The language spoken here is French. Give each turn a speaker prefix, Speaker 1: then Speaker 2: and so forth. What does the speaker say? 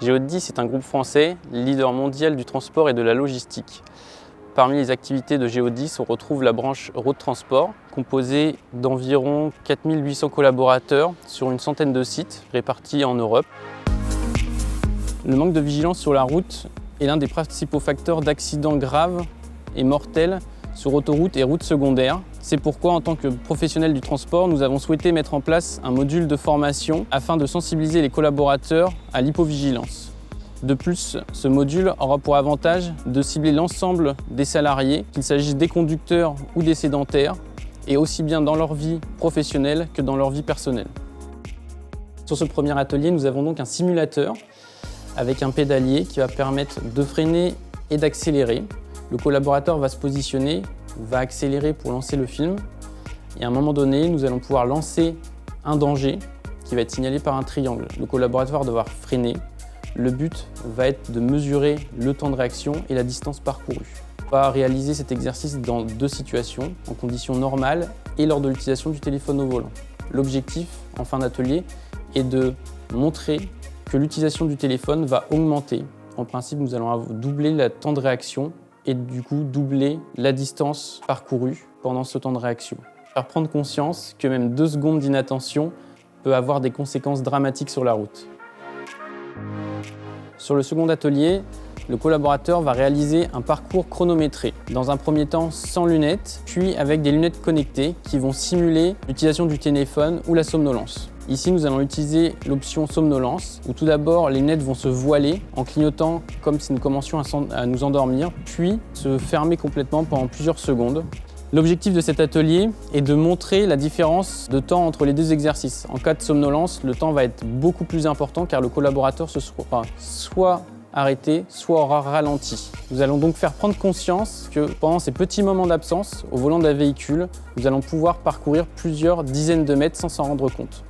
Speaker 1: Geodis est un groupe français, leader mondial du transport et de la logistique. Parmi les activités de Geodis, on retrouve la branche road transport, composée d'environ 4800 collaborateurs sur une centaine de sites répartis en Europe. Le manque de vigilance sur la route est l'un des principaux facteurs d'accidents graves et mortels sur autoroutes et routes secondaires. C'est pourquoi, en tant que professionnels du transport, nous avons souhaité mettre en place un module de formation afin de sensibiliser les collaborateurs à l'hypovigilance. De plus, ce module aura pour avantage de cibler l'ensemble des salariés, qu'il s'agisse des conducteurs ou des sédentaires, et aussi bien dans leur vie professionnelle que dans leur vie personnelle. Sur ce premier atelier, nous avons donc un simulateur avec un pédalier qui va permettre de freiner et d'accélérer. Le collaborateur va se positionner, va accélérer pour lancer le film, et à un moment donné, nous allons pouvoir lancer un danger qui va être signalé par un triangle. Le collaborateur va devoir freiner. Le but va être de mesurer le temps de réaction et la distance parcourue. On va réaliser cet exercice dans deux situations, en conditions normales et lors de l'utilisation du téléphone au volant. L'objectif en fin d'atelier est de montrer que l'utilisation du téléphone va augmenter. En principe, nous allons doubler le temps de réaction et du coup doubler la distance parcourue pendant ce temps de réaction. Faire prendre conscience que même 2 secondes d'inattention peut avoir des conséquences dramatiques sur la route. Sur le second atelier, le collaborateur va réaliser un parcours chronométré. Dans un premier temps sans lunettes, puis avec des lunettes connectées qui vont simuler l'utilisation du téléphone ou la somnolence. Ici, nous allons utiliser l'option somnolence, où tout d'abord, les lunettes vont se voiler en clignotant comme si nous commencions à nous endormir, puis se fermer complètement pendant plusieurs secondes. L'objectif de cet atelier est de montrer la différence de temps entre les deux exercices. En cas de somnolence, le temps va être beaucoup plus important car le collaborateur se sera soit arrêté, soit aura ralenti. Nous allons donc faire prendre conscience que pendant ces petits moments d'absence au volant d'un véhicule, nous allons pouvoir parcourir plusieurs dizaines de mètres sans s'en rendre compte.